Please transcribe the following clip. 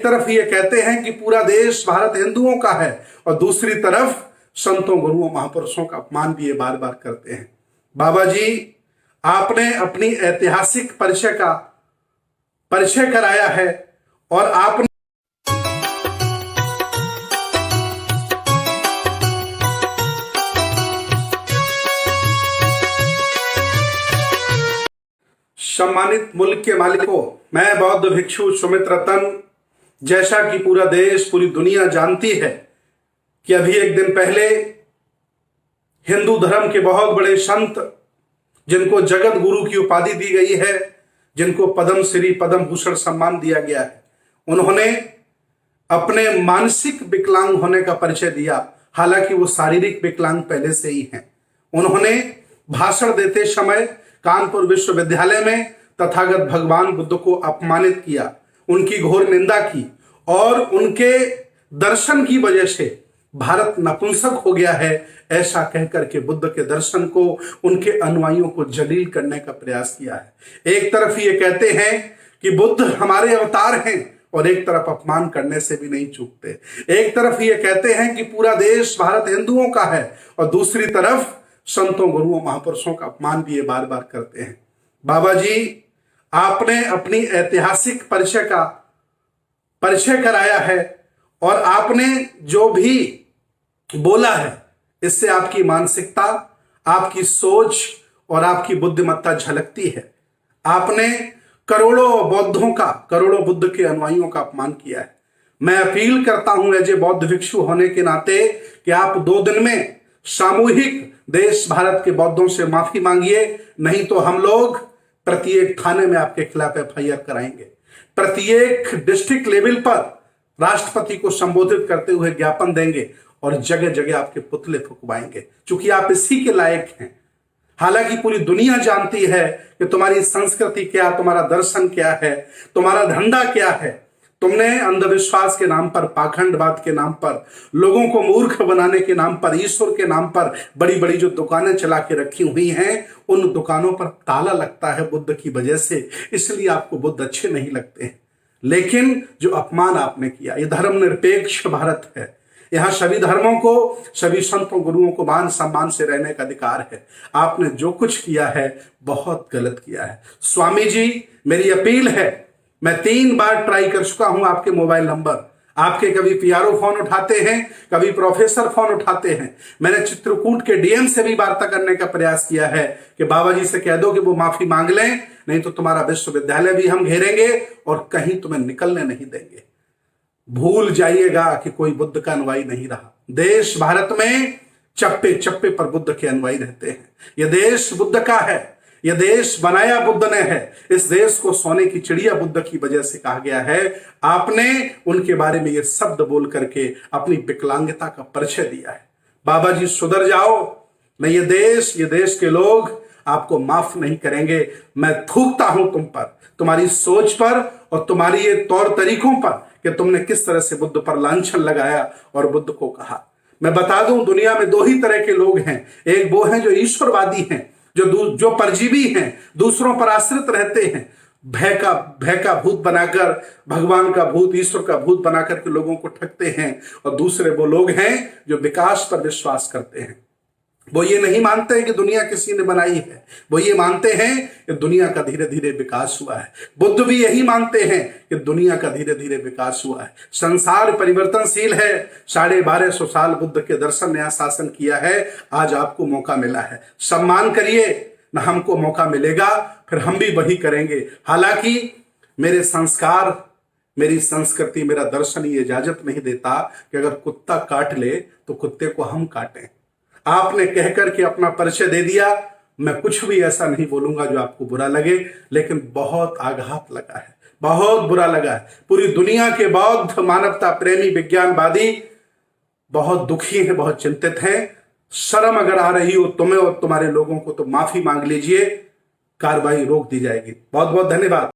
तरफ ये कहते हैं कि पूरा देश भारत हिंदुओं का है और दूसरी तरफ संतों गुरुओं महापुरुषों का अपमान भी ये बार बार करते हैं। बाबा जी, आपने अपनी ऐतिहासिक परिचय कराया है और आपने सम्मानित मुल्क के मालिकों, मैं बौद्ध भिक्षु सुमित रतन, जैसा कि पूरा देश पूरी दुनिया जानती है कि अभी एक दिन पहले हिंदू धर्म के बहुत बड़े संत, जिनको जगत गुरु की उपाधि दी गई है, जिनको पद्म श्री पद्म भूषण सम्मान दिया गया है, उन्होंने अपने मानसिक विकलांग होने का परिचय दिया। हालांकि वो शारीरिक विकलांग पहले से ही हैं। उन्होंने भाषण देते समय कानपुर विश्वविद्यालय में तथागत भगवान बुद्ध को अपमानित किया, उनकी घोर निंदा की और उनके दर्शन की वजह से भारत नपुंसक हो गया है, ऐसा कहकर के बुद्ध के दर्शन को, उनके अनुयायियों को जलील करने का प्रयास किया है। एक तरफ ये कहते हैं कि बुद्ध हमारे अवतार हैं और एक तरफ अपमान करने से भी नहीं चूकते। एक तरफ ये कहते हैं कि पूरा देश भारत हिंदुओं का है और दूसरी तरफ संतों गुरुओं महापुरुषों का अपमान भी ये बार बार करते हैं। बाबा जी, आपने अपनी ऐतिहासिक परिचय कराया है और आपने जो भी बोला है, इससे आपकी मानसिकता, आपकी सोच और आपकी बुद्धिमत्ता झलकती है। आपने करोड़ों बुद्ध के अनुयायियों का अपमान किया है। मैं अपील करता हूं एज ए बौद्ध भिक्षु होने के नाते कि आप 2 दिन में सामूहिक देश भारत के बौद्धों से माफी मांगिए, नहीं तो हम लोग प्रत्येक थाने में आपके खिलाफ FIR कराएंगे। प्रत्येक डिस्ट्रिक्ट लेवल पर राष्ट्रपति को संबोधित करते हुए ज्ञापन देंगे और जगह जगह आपके पुतले फुकवाएंगे, क्योंकि आप इसी के लायक हैं। हालांकि पूरी दुनिया जानती है कि तुम्हारी संस्कृति क्या, तुम्हारा दर्शन क्या है, तुम्हारा धंधा क्या है। तुमने अंधविश्वास के नाम पर, पाखंडवाद के नाम पर, लोगों को मूर्ख बनाने के नाम पर, ईश्वर के नाम पर बड़ी बड़ी जो दुकानें चला के रखी हुई हैं, उन दुकानों पर ताला लगता है बुद्ध की वजह से, इसलिए आपको बुद्ध अच्छे नहीं लगते हैं। लेकिन जो अपमान आपने किया, ये धर्मनिरपेक्ष भारत है। यहां सभी धर्मों को, सभी संतों गुरुओं को मान सम्मान से रहने का अधिकार है। आपने जो कुछ किया है बहुत गलत किया है। स्वामी जी, मेरी अपील है, मैं 3 बार ट्राई कर चुका हूं आपके मोबाइल नंबर, आपके कभी PRO फोन उठाते हैं, कभी प्रोफेसर फोन उठाते हैं। मैंने चित्रकूट के DM से भी वार्ता करने का प्रयास किया है कि बाबा जी से कह दो कि वो माफी मांग लें, नहीं तो तुम्हारा विश्वविद्यालय भी हम घेरेंगे और कहीं तुम्हें निकलने नहीं देंगे। भूल जाइएगा कि कोई बुद्ध का अनुयायी नहीं रहा। देश भारत में चप्पे चप्पे पर बुद्ध के अनुयायी रहते हैं। यह देश बुद्ध का है, यह देश बनाया बुद्ध ने है। इस देश को सोने की चिड़िया बुद्ध की वजह से कहा गया है। आपने उनके बारे में यह शब्द बोल करके अपनी विकलांगता का परिचय दिया है। बाबा जी, सुधर जाओ, नहीं ये देश के लोग आपको माफ नहीं करेंगे। मैं थूकता हूं तुम पर, तुम्हारी सोच पर और तुम्हारी ये तौर तरीकों पर कि तुमने किस तरह से बुद्ध पर लांछन लगाया और बुद्ध को कहा। मैं बता दूं, दुनिया में 2 ही तरह के लोग हैं। एक वो हैं जो ईश्वरवादी हैं, जो परजीवी हैं, दूसरों पर आश्रित रहते हैं, भय का भूत बनाकर, भगवान का भूत, ईश्वर का भूत बनाकर के लोगों को ठगते हैं। और दूसरे वो लोग हैं जो विकास पर विश्वास करते हैं। वो ये नहीं मानते हैं कि दुनिया किसी ने बनाई है, वो ये मानते हैं कि दुनिया का धीरे धीरे विकास हुआ है। बुद्ध भी यही मानते हैं कि दुनिया का धीरे धीरे विकास हुआ है। संसार परिवर्तनशील है। 1250 साल बुद्ध के दर्शन ने शासन किया है। आज आपको मौका मिला है, सम्मान करिए, न हमको मौका मिलेगा फिर हम भी वही करेंगे। हालांकि मेरे संस्कार, मेरी संस्कृति, मेरा दर्शन ये इजाजत नहीं देता कि अगर कुत्ता काट ले तो कुत्ते को हम काटें। आपने कहकर के अपना परिचय दे दिया। मैं कुछ भी ऐसा नहीं बोलूंगा जो आपको बुरा लगे, लेकिन बहुत आघात लगा है, बहुत बुरा लगा है। पूरी दुनिया के बौद्ध, मानवता प्रेमी, विज्ञानवादी बहुत दुखी हैं, बहुत चिंतित हैं। शर्म अगर आ रही हो तुम्हें और तुम्हारे लोगों को तो माफी मांग लीजिए, कार्रवाई रोक दी जाएगी। बहुत बहुत धन्यवाद।